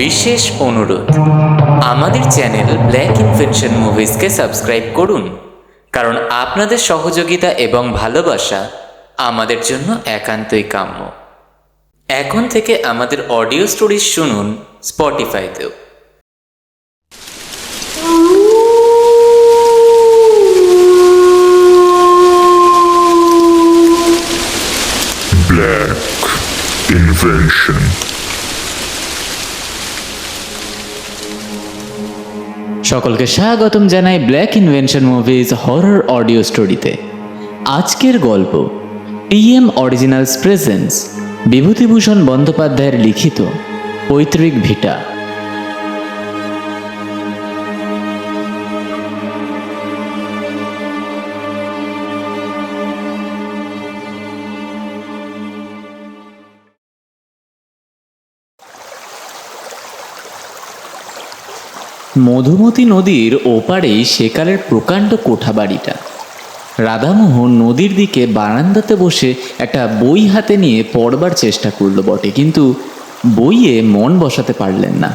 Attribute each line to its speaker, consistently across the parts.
Speaker 1: বিশেষ অনুরোধ, আমাদের চ্যানেল ব্ল্যাক ইনভেনশন মুভিজকে সাবস্ক্রাইব করুন, কারণ আপনাদের সহযোগিতা এবং ভালোবাসা আমাদের জন্য একান্তই কাম্য। এখন থেকে আমাদের অডিও স্টোরিজ শুনুন স্পটিফাইতেও।
Speaker 2: Black Invention.
Speaker 1: সকলকে স্বাগতম জানাই black invention movies horror audio স্টোরিতে। আজকের গল্প টিএম অরিজিনালস প্রেজেন্স বিভূতিভূষণ বন্দ্যোপাধ্যায়ের লিখিত পৈতৃক ভিটা। মধুমতি নদীর ওপারেই সেকালের প্রকাণ্ড কোঠাবাড়িটা। রাধামোহন নদীর দিকে বারান্দাতে বসে একটা বই হাতে নিয়ে পড়বার চেষ্টা করলো বটে, কিন্তু বইয়ে মন বসাতে পারলেন না।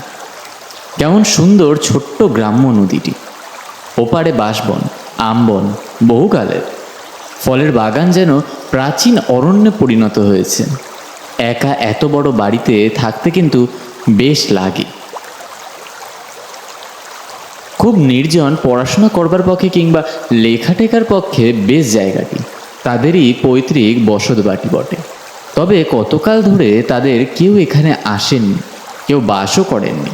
Speaker 1: কেমন সুন্দর ছোট্ট গ্রাম্য নদীটি, ওপারে বাঁশবন, আমবন, বহুকালের ফলের বাগান যেন প্রাচীন অরণ্যে পরিণত হয়েছে। একা এত বড় বাড়িতে থাকতে কিন্তু বেশ লাগে। খুব নির্জন, পড়াশোনা করবার পক্ষে কিংবা লেখাটেখার পক্ষে বেশ জায়গাটি। তাদেরই পৈতৃক বসতবাটি বটে। তবে কতকাল ধরে তাদের কেউ এখানে আসেননি, কেউ বাসও করেননি।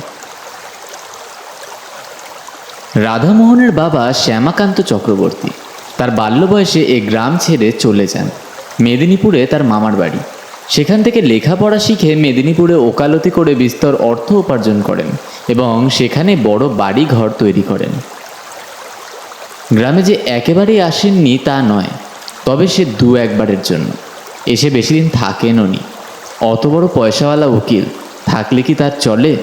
Speaker 1: রাধামোহনের বাবা শ্যামাকান্ত চক্রবর্তী তার বাল্য বয়সে এ গ্রাম ছেড়ে চলে যান মেদিনীপুরে তার মামার বাড়ি। সেখান থেকে লেখাপড়া শিখে মেদিনীপুরে ওকালতি করে বিস্তর অর্থ উপার্জন করেন এবং সেখানে বড় বাড়ি ঘর তৈরি করেন। গ্রামে যে একেবারেই আসেননি তা নয়, তবে সে দু একবারের জন্য এসে বেশি দিন থাকেনও নি। অত বড় পয়সাওয়ালা উকিল থাকলে কি তার চলে?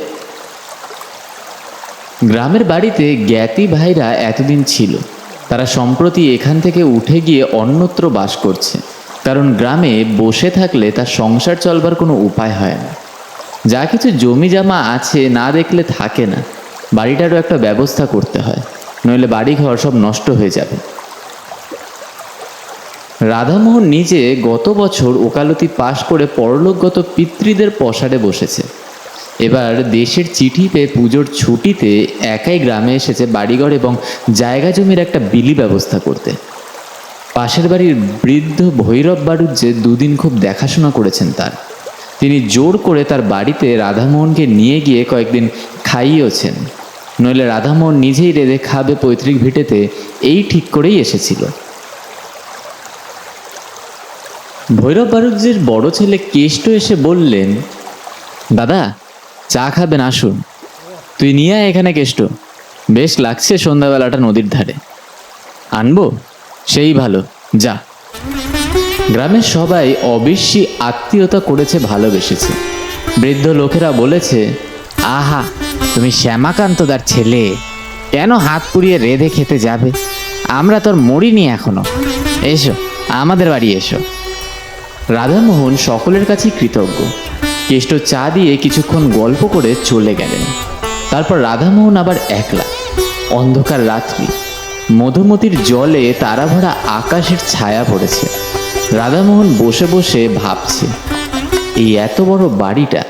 Speaker 1: গ্রামের বাড়িতে জ্ঞাতি ভাইরা এতদিন ছিল, তারা সম্প্রতি এখান থেকে উঠে গিয়ে অন্যত্র বাস করছে। কারণ গ্রামে বসে থাকলে তার সংসার চলবার কোনো উপায় হয় না। যা কিছু জমি জমা আছে না দেখলে থাকে না। বাড়িটারও একটা ব্যবস্থা করতে হয়, নইলে বাড়িঘর সব নষ্ট হয়ে যাবে। রাধামোহন নিজে গত বছর ওকালতি পাশ করে পরলোকগত পিতৃদের পসারে বসেছে। এবার দেশের চিঠি পেয়ে পুজোর ছুটিতে একাই গ্রামে এসেছে বাড়িঘর এবং জায়গা জমির একটা বিলি ব্যবস্থা করতে। পাশের বাড়ির বৃদ্ধ ভৈরব বাড়ুজ্যে দুদিন খুব দেখাশোনা করেছেন তার। তিনি জোর করে তার বাড়িতে রাধামোহনকে নিয়ে গিয়ে কয়েকদিন খাইয়েওছেন, নইলে রাধামোহন নিজেই রেঁধে খাবে পৈতৃক ভিটেতে, এই ঠিক করেই এসেছিল। ভৈরব বাড়ুজ্যের বড় ছেলে কেষ্ট এসে বললেন, দাদা চা খাবেন, আসুন। তুই নিয়ে আয় এখানে কেষ্ট, বেশ লাগছে সন্ধ্যাবেলাটা নদীর ধারে। আনবো? সেই ভালো, যা। গ্রামের সবাই অবশ্যই আত্মীয়তা করেছে, ভালোবেসেছে। বৃদ্ধ লোকেরা বলেছে, আহা তুমি শ্যামাকান্তদার ছেলে, কেন হাত পুড়িয়ে রেঁধে খেতে যাবে? আমরা তোর মরিনি এখনো, এসো আমাদের বাড়ি এসো। রাধামোহন সকলের কাছেই কৃতজ্ঞ। কেষ্ট চা দিয়ে কিছুক্ষণ গল্প করে চলে গেলেন। তারপর রাধামোহন আবার একলা। অন্ধকার রাত্রি, মধুমতির জলে তারা ভরা আকাশের ছায়া পড়েছে। রাধামোহন বসে বসে ভাবছে, এই এত বড় বাড়িটা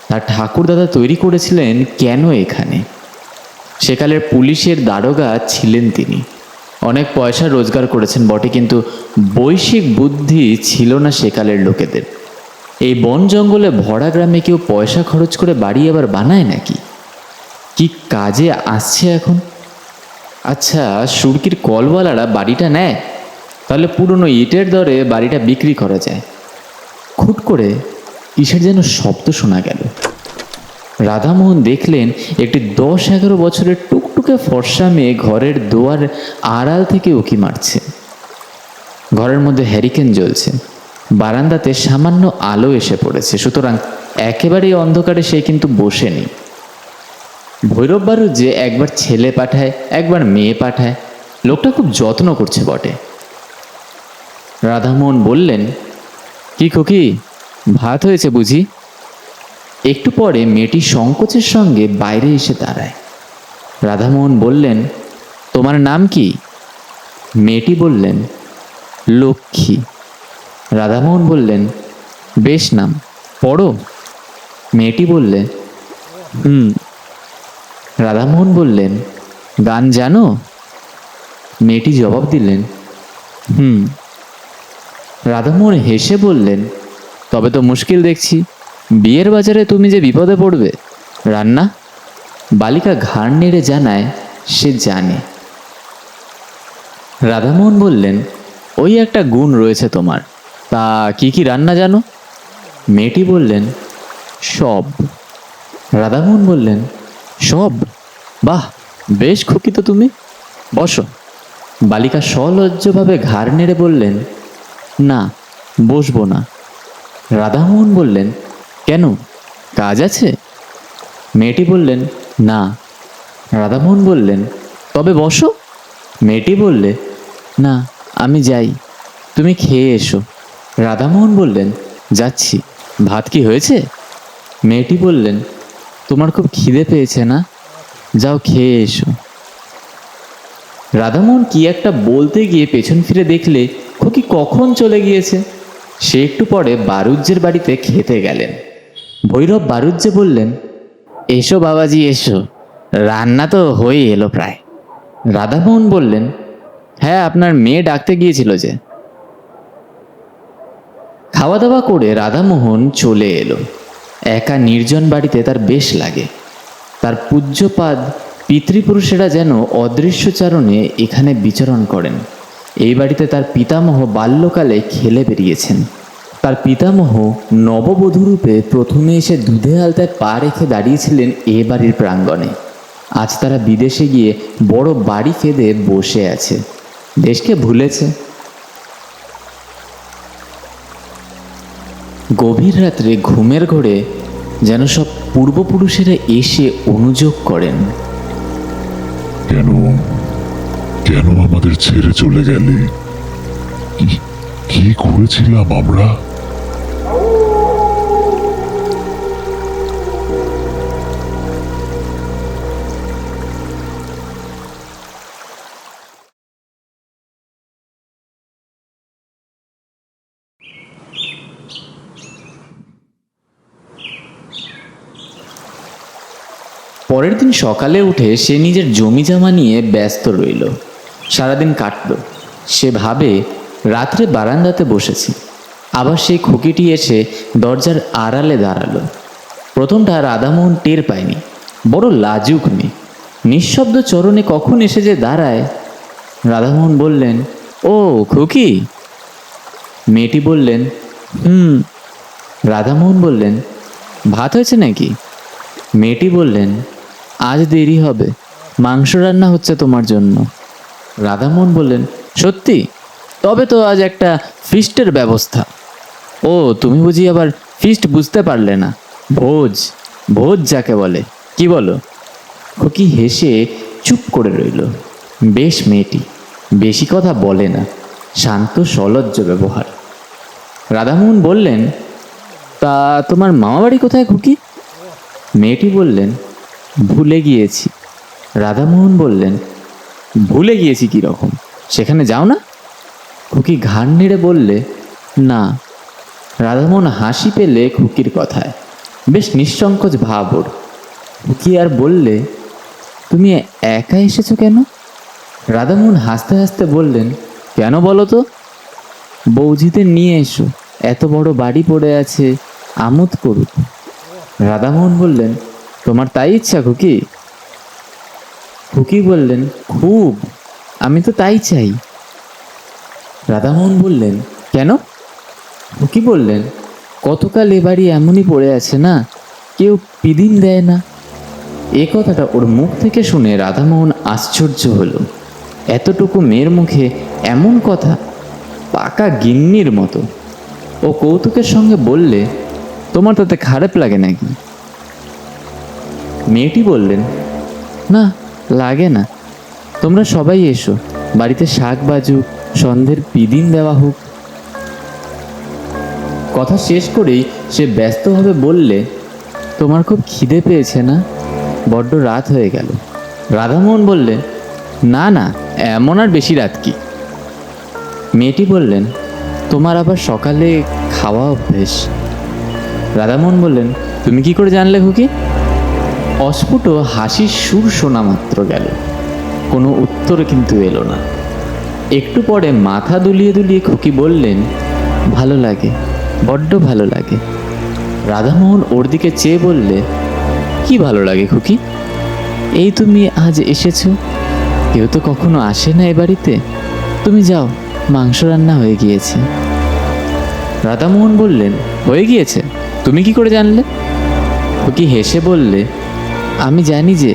Speaker 1: তার ঠাকুরদাদা তৈরি করেছিলেন কেন এখানে? সেকালের পুলিশের দারোগা ছিলেন তিনি। অনেক পয়সা রোজগার করেছেন বটে, কিন্তু বৈশ্বিক বুদ্ধি ছিল না সেকালের লোকেদের। এই বন জঙ্গলে ভরা গ্রামে কেউ পয়সা খরচ করে বাড়ি আবার বানায় নাকি? কি কাজে আসছে এখন? আচ্ছা, সুরকির কলওয়ালারা বাড়িটা নেয়, তাহলে পুরনো ইটের দরে বাড়িটা বিক্রি করা যায়। খুট করে কিসের যেন শব্দ শোনা গেল। রাধামোহন দেখলেন একটি 10-11 বছরের টুকটুকে ফর্সা মেয়ে ঘরের দোয়ার আড়াল থেকে উঁকি মারছে। ঘরের মধ্যে হ্যারিকেন জ্বলছে, বারান্দাতে সামান্য আলো এসে পড়েছে, সুতরাং একেবারেই অন্ধকারে সে কিন্তু বসেনি। ভৈরব বাড়ুজ্যে একবার ছেলে পাঠায়, একবার মেয়ে পাঠায়, লোকটা খুব যত্ন করছে বটে। রাধামোহন বললেন, কি খোকি, ভাত হয়েছে বুঝি? একটু পরে মেয়েটি সংকোচের সঙ্গে বাইরে এসে দাঁড়ায়। রাধামোহন বললেন, তোমার নাম কি? মেয়েটি বললেন, লক্ষ্মী। রাধামোহন বললেন, বেশ নাম, পড়ো। মেয়েটি বললে, হুম। রাধামোহন বললেন, গান জানো? মেয়েটি জবাব দিলেন, হুম। রাধামোহন হেসে বললেন, তবে তো মুশকিল দেখছি, বিয়ের বাজারে তুমি যে বিপদে পড়বে। রান্না? বালিকা ঘাড় নেড়ে জানায় সে জানে। রাধামোহন বললেন, ওই একটা গুণ রয়েছে তোমার, তা কি কি রান্না জানো? মেয়েটি বললেন, সব। রাধামোহন বললেন, সব? বাহ, বেশ খুকি তো তুমি, বসো। বালিকা সলজ্জভাবে ঘাড় নেড়ে বললেন, না, বসবো না। রাধামোহন বললেন, কেন, কাজ আছে? মেয়েটি বললেন, না। রাধামোহন বললেন, তবে বসো। মেয়েটি বললে, না, আমি যাই, তুমি খেয়ে এসো। রাধামোহন বললেন, যাচ্ছি। ভাত কি হয়েছে? মেয়েটি বললেন, তোমার খুব খিদে পেয়েছে না, যাও খেয়ে এসো। রাধামোহন কি একটা বলতে গিয়ে পেছন ফিরে দেখলে খুকি কখন চলে গিয়েছে। সে একটু পরে বারুজ্যের বাড়িতে খেতে গেলেন। ভৈরব বারুজ্যে বললেন, এসো বাবাজি এসো, রান্না তো হয়ে এলো প্রায়। রাধামোহন বললেন, হ্যাঁ, আপনার মেয়ে ডাকতে গিয়েছিল যে। খাওয়া দাওয়া করে রাধামোহন চলে এলো। একা নির্জন বাড়িতে তার বেশ লাগে। তার পূজ্যপাদ পিতৃপুরুষেরা যেন অদৃশ্যচারণে এখানে বিচরণ করেন। এই বাড়িতে তার পিতামহ বাল্যকালে খেলে বেরিয়েছেন। তার পিতামহ নববধূরূপে প্রথমে এসে দুধে আলতায় পা রেখে দাঁড়িয়েছিলেন এ বাড়ির প্রাঙ্গণে। আজ তারা বিদেশে গিয়ে বড় বাড়ি ফেদে বসে আছে, দেশকে ভুলেছে। গভীর রাত্রে ঘুমের ঘোরে যেন সব পূর্বপুরুষেরা এসে অনুযোগ করেন।
Speaker 2: কেন কেন আমাদের ছেড়ে চলে গেলে? কি করেছিলাম আমরা?
Speaker 1: পরের দিন সকালে উঠে সে নিজের জমি জমা নিয়ে ব্যস্ত রইল। সারাদিন কাটল। সে ভাবে, রাত্রে বারান্দাতে বসেছি, আবার সেই খুকিটি এসে দরজার আড়ালে দাঁড়ালো। প্রথমটা রাধামোহন টের পায়নি, বড় লাজুক মেয়ে, নিঃশব্দ চরণে কখন এসে যে দাঁড়ায়। রাধামোহন বললেন, ও খুকি। মেয়েটি বললেন, হুম। রাধামোহন বললেন, ভাত হয়েছে নাকি? মেয়েটি বললেন, আজ দেরি হবে, মাংস রান্না হচ্ছে তোমার জন্য। রাধামোহন বললেন, সত্যি? তবে তো আজ একটা ফিস্টের ব্যবস্থা। ও, তুমি বুঝি আবার ফিস্ট বুঝতে পারলে না? ভোজ, ভোজ যাকে বলে, কি বলো? খুকি হেসে চুপ করে রইল। বেশ মেয়েটি, বেশি কথা বলে না, শান্ত সলজ্জ ব্যবহার। রাধামোহন বললেন, তা তোমার মামাবাড়ি কোথায় খুকি? মেয়েটি বললেন, ভুলে গিয়েছি। রাধামোহন বললেন, ভুলে গিয়েছি কীরকম, সেখানে যাও না? খুকি ঘাড় নেড়ে বললে, না। রাধামোহন হাসি পেলে খুকির কথায়, বেশ নিঃসংকোচ ভাব ওর। খুকি আর বললে, তুমি একা এসেছো কেন? রাধামোহন হাসতে হাসতে বললেন, কেন বলো তো? বৌঝিদের নিয়ে এসো, এত বড় বাড়ি পড়ে আছে, আমোদ করুক। রাধামোহন বললেন, তোমার তাই ইচ্ছা খুকি? খুকি বললেন, খুব, আমি তো তাই চাই। রাধামোহন বললেন, কেন? খুকি বললেন, কতকাল এ বাড়ি এমনই পড়ে আছে না, কেউ পিদিম দেয় না। এ কথাটা ওর মুখ থেকে শুনে রাধামোহন আশ্চর্য হলো। এতটুকু মেয়ের মুখে এমন কথা, পাকা গিন্নির মতো। ও কৌতুকের সঙ্গে বললে, তোমার তাতে খারাপ লাগে নাকি? মেয়েটি বললেন, না, লাগে না। তোমরা সবাই এসো, বাড়িতে শাক বাজুক, সন্ধ্যের পিদিম দেওয়া হোক। কথা শেষ করেই সে ব্যস্তভাবে বললে, তোমার খুব খিদে পেয়েছে না? বড্ড রাত হয়ে গেল। রাধামোহন বললেন, না না, এমন আর বেশি রাত কি। মেয়েটি বললেন, তোমার আবার সকালে খাওয়া অভ্যেস। রাধামোহন বললেন, তুমি কি করে জানলে খুকি? অস্ফুট হাসির সুর শোনা মাত্র গেল, কোনো উত্তর কিন্তু এলো না। একটু পরে মাথা দুলিয়ে দুলিয়ে খুকি বললেন, ভালো লাগে, বড্ড ভালো লাগে। রাধামোহন ওর দিকে চেয়ে বললে, কি ভালো লাগে খুকি? এই তুমি আজ এসেছো, কেউ তো কখনো আসে না এ বাড়িতে। তুমি যাও, মাংস রান্না হয়ে গিয়েছে। রাধামোহন বললেন, হয়ে গিয়েছে? তুমি কি করে জানলে? খুকি হেসে বললে, আমি জানি যে,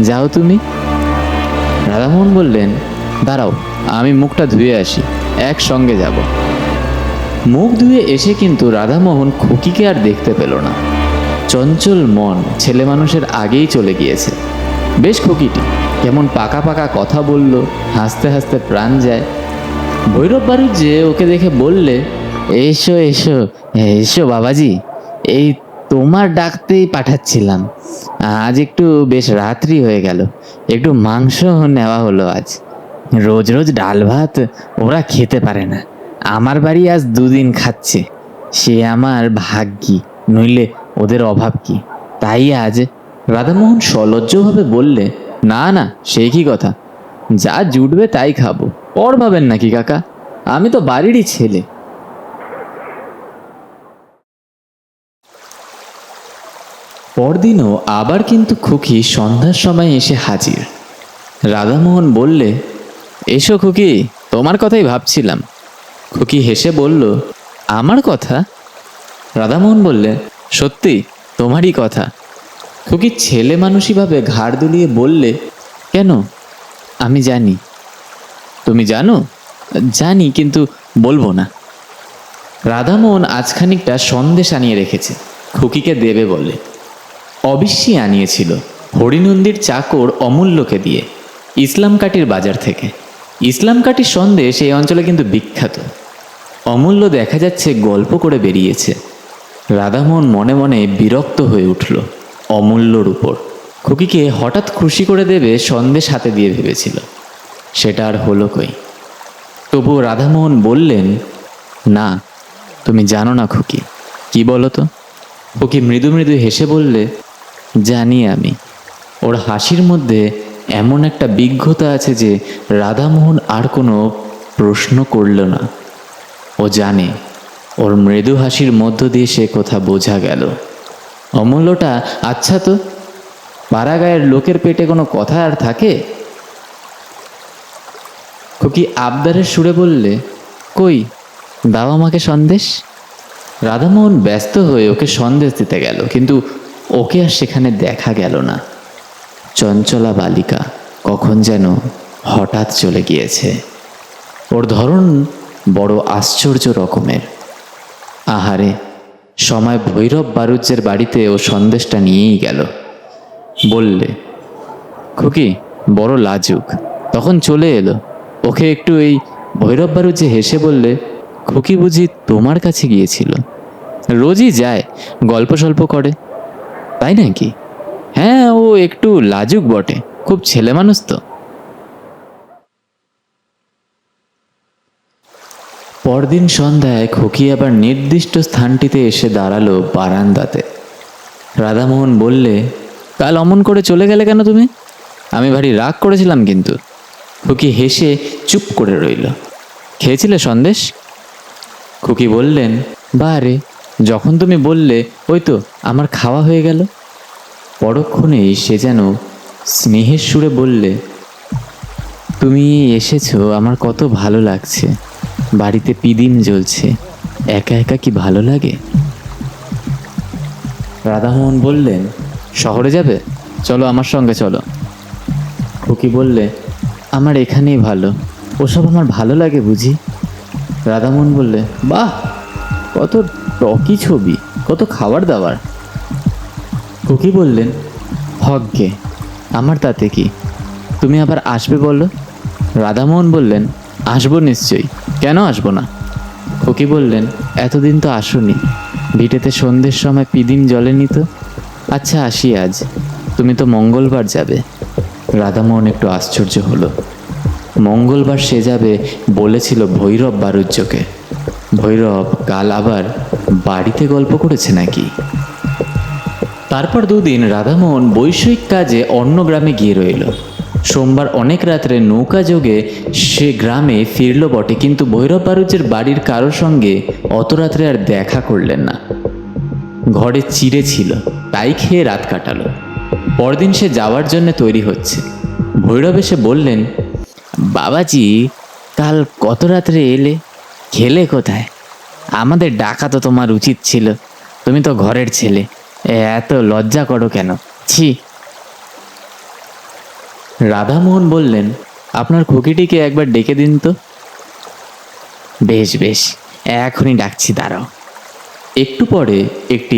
Speaker 1: যাও তুমি। রাধামোহন বললেন, দাঁড়াও, আমি মুখটা ধুয়ে আসি, একসঙ্গে যাব। মুখ ধুয়ে এসে কিন্তু রাধামোহন খুকিকে আর দেখতে পেল না। চঞ্চল মন ছেলে মানুষের আগেই চলে গিয়েছে। বেশ খুকিটি কেমন পাকা পাকা কথা বলল, হাসতে হাসতে প্রাণ যায়। ভৈরব বাড়ুজ্যে ওকে দেখে বললে, এসো এসো এসো বাবাজি, এই তোমার ডাকতেই পাঠাচ্ছিলাম। আজ একটু বেশ রাত্রি হয়ে গেল, একটু মাংস নেওয়া হলো আজ। রোজ রোজ ডাল ভাত ওরা খেতে পারে না, আমার বাড়ি আজ দুদিন খাচ্ছে। সে আমার ভাগ্যি, নইলে ওদের অভাব কি। তাই আজ। রাধামোহন সলজ্জভাবে বললে, না না, সে কি কথা, যা জুটবে তাই খাবো, পর ভাবেন নাকি কাকা, আমি তো বাড়িরই ছেলে। পরদিনও আবার কিন্তু খুকি সন্ধ্যার সময় এসে হাজির। রাধামোহন বললে, এসো খুকি, তোমার কথাই ভাবছিলাম। খুকি হেসে বলল, আমার কথা? রাধামোহন বললে, সত্যি তোমারই কথা। খুকি ছেলে মানুষইভাবে ঘাড় দুলিয়ে বললে, কেন? আমি জানি। তুমি জানো? জানি, কিন্তু বলবো না। রাধামোহন আজ খানিকটা সন্দেশ আনিয়ে রেখেছে, খুকিকে দেবে বলে। অবশ্যই আনিয়েছিল হরিনন্দীর চাকর অমূল্যকে দিয়ে, ইসলামকাটির বাজার থেকে। ইসলামকাটির সন্দেশ এই অঞ্চলে কিন্তু বিখ্যাত। অমূল্য দেখা যাচ্ছে গল্প করে বেরিয়েছে। রাধামোহন মনে মনে বিরক্ত হয়ে উঠল অমূল্যর উপর। খুকিকে হঠাৎ খুশি করে দেবে সন্দেশ হাতে দিয়ে ভেবেছিল, সেটা আর হলো কই। তবুও রাধামোহন বললেন, না, তুমি জানো না খুকি। কি বলো তো? খুকি মৃদু মৃদু হেসে বললে, জানি আমি। ওর হাসির মধ্যে এমন একটা বিজ্ঞতা আছে যে রাধামোহন আর কোনো প্রশ্ন করল না। ও জানে, ওর মৃদু হাসির মধ্য দিয়ে সে কথা বোঝা গেল। অমূল্যটা আচ্ছা তো, পাড়াগাঁয়ের লোকের পেটে কোনো কথা আর থাকে? খুকি আবদারের সুরে বললে, কই, দাও আমাকে সন্দেশ। রাধামোহন ব্যস্ত হয়ে ওকে সন্দেশ দিতে গেল, কিন্তু ওকে আর সেখানে দেখা গেল না। চঞ্চলা বালিকা কখন যেন হঠাৎ চলে গিয়েছে। ওর ধরন বড় আশ্চর্য রকমের। আহারে, সময় ভৈরব বাড়ুজ্যের বাড়িতে ও সন্দেশটা নিয়েই গেল। বললে, খুকি বড় লাজুক, তখন চলে এলো। ওকে একটু এই ভৈরব বাড়ুজ্যে হেসে বললে, খুকি বুঝি তোমার কাছে গিয়েছিল? রোজই যায়, গল্প সল্প করে। তাই নাকি? হ্যাঁ, ও একটু লাজুক বটে, খুব ছেলে মানুষ তো। পরদিন সন্ধ্যায় খুকি আবার নির্দিষ্ট স্থানটিতে এসে দাঁড়ালো বারান্দাতে। রাধামোহন বললে, কাল অমন করে চলে গেলে কেন তুমি? আমি ভারী রাগ করেছিলাম কিন্তু। খুকি হেসে চুপ করে রইল। খেয়েছিলে সন্দেশ? খুকি বললেন, বারে, যখন তুমি বললে, ওই তো আমার খাওয়া হয়ে গেল। পরক্ষণেই সে যেন স্নেহের সুরে বললে, তুমি এসেছো, আমার কত ভালো লাগছে। বাড়িতে পিদিম জ্বলছে, একা একা কি ভালো লাগে? রাধামোহন বললেন, শহরে যাবে? চলো আমার সঙ্গে চলো। খুকি বললে, আমার এখানেই ভালো, ওসব আমার ভালো লাগে বুঝি। রাধামোহন বললে, বাহ, কত টকি ছবি, কত খাবার দাবার। খুকি বললেন, হকগে, আমার তাতে কি, তুমি আবার আসবে বলো। রাধামোহন বললেন, আসবো নিশ্চয়ই, কেন আসবো না। খুকি বললেন, এতদিন তো আসোনি, ভিটেতে সন্ধ্যের সময় পিদিম জ্বলেনি তো, আচ্ছা আসি আজ, তুমি তো মঙ্গলবার যাবে। রাধামোহন একটু আশ্চর্য হলো। মঙ্গলবার সে যাবে বলেছিল ভৈরব বারুজ্যকে। ভৈরব কাল আবার বাড়িতে গল্প করেছে নাকি? তারপর দুদিন রাধামোহন বৈষয়িক কাজে অন্য গ্রামে গিয়ে রইল। সোমবার অনেক রাত্রে নৌকা যোগে সে গ্রামে ফিরল বটে, কিন্তু ভৈরব বারুজ্যের বাড়ির কারোর সঙ্গে অত রাত্রে আর দেখা করলেন না। ঘরে চিড়ে ছিল, তাই খেয়ে রাত কাটালো। পরদিন সে যাওয়ার জন্য তৈরি হচ্ছে। ভৈরব এসে বললেন, বাবাজি, কাল কত রাত্রে এলে? খেলে কোথায়? আমাদের ডাকা তো তোমার উচিত ছিল, তুমি তো ঘরের ছেলে, এত লজ্জা করো কেন? ছি। রাধামোহন বললেন, আপনার খুকিটিকে একবার ডেকে দিন তো। বেশ বেশ, এখনই ডাকছি, দাঁড়াও। একটু পরে একটি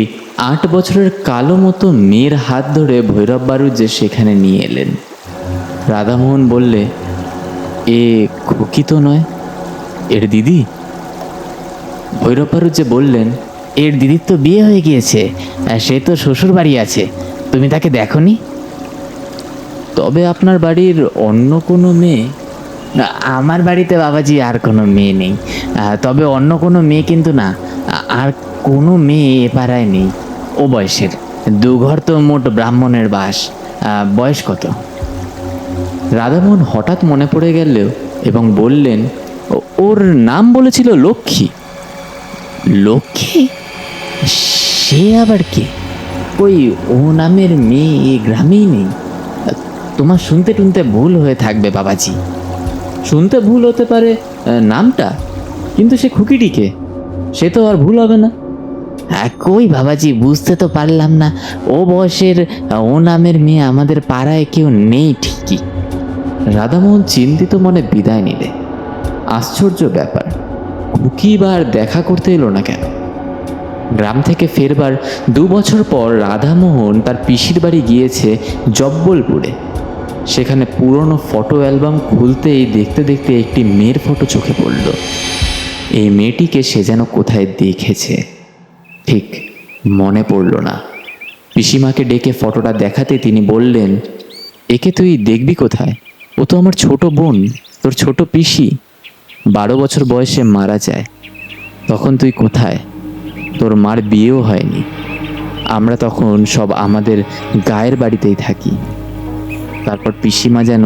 Speaker 1: 8 বছরের কালো মতো মেয়ের হাত ধরে ভৈরব বারুজ্যে সেখানে নিয়ে এলেন। রাধামোহন বললে, এ খুকি তো নয়, এর দিদি। ভৈরব বারুজ্যে বললেন, এর দিদির তো বিয়ে হয়ে গিয়েছে, সে তো শ্বশুর বাড়ি আছে, তুমি তাকে দেখোনি? তবে আপনার বাড়ির অন্য কোনো মেয়ে? না, আমার বাড়িতে বাবাজি আর কোনো মেয়ে নেই, তবে অন্য কোনো মেয়ে কিন্তু না, আর কোনো মেয়ে এ পাড়ায় নেই ও বয়সের। 2 ঘর তো মোট ব্রাহ্মণের বাস। বয়স কত? রাধামোহন হঠাৎ মনে পড়ে গেল এবং বললেন, ওর নাম বলেছিল লক্ষ্মী। লক্ষ্মী? সে আবার কে? ওই ও নামের মেয়ে এ গ্রামেই নেই। তোমার শুনতে টুনতে ভুল হয়ে থাকবে বাবাজি। শুনতে ভুল হতে পারে নামটা, কিন্তু সে খুকিটিকে, সে তো আর ভুল হবে না। হ্যাঁ কই বাবাজি, বুঝতে তো পারলাম না। ও বয়সের ও নামের মেয়ে আমাদের পাড়ায় কেউ নেই ঠিকই। রাধামোহন চিন্তিত মনে বিদায় নিলে। আশ্চর্য ব্যাপার, খুকি বা আর দেখা করতে এলো না কেন? গ্রাম থেকে ফেরবার 2 বছর পর রাধামোহন তার পিসির বাড়ি গিয়েছে জব্বলপুরে। সেখানে পুরনো ফটো অ্যালবাম খুলতেই দেখতে দেখতে একটি মেয়ের ফটো চোখে পড়ল। এই মেয়েটিকে সে যেন কোথায় দেখেছে, ঠিক মনে পড়ল না। পিসিমাকে ডেকে ফটোটা দেখাতে তিনি বললেন, একে তুই দেখবি কোথায়? ও তো আমার ছোট বোন, তোর ছোট পিসি। 12 বছর বয়সে মারা যায়। তখন তুই কোথায়? তোর মার বিয়েও হয়নি। আমরা তখন সব আমাদের গায়ের বাড়িতেই থাকি। তারপর পিসিমা যেন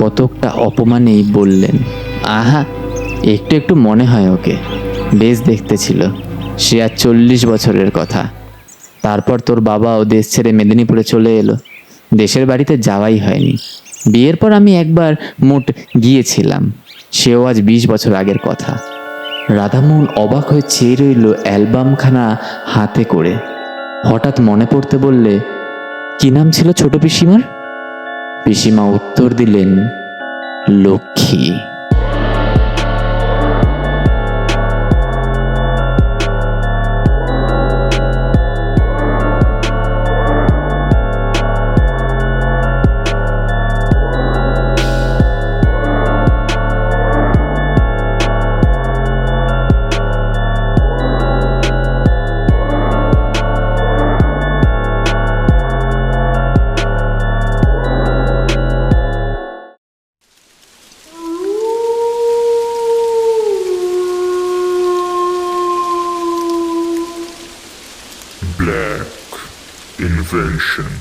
Speaker 1: কতকটা অপমানেই বললেন, আহা, একটু একটু মনে হয় ওকে, বেশ দেখতে ছিল। সে আর 40 বছরের কথা। তারপর তোর বাবাও দেশ ছেড়ে মেদিনীপুরে চলে এলো। দেশের বাড়িতে যাওয়াই হয়নি। বিয়ের পর আমি একবার মোট গিয়েছিলাম, সেও আজ 20 বছর আগের কথা। রাধামোহন অবাক হয়ে চেয়ে রইল অ্যালবামখানা হাতে করে। হঠাৎ মনে পড়তে বললে, কি নাম ছিল ছোট পিসিমার? পিসিমা উত্তর দিলেন, লক্ষ্মী।
Speaker 2: Black Invention.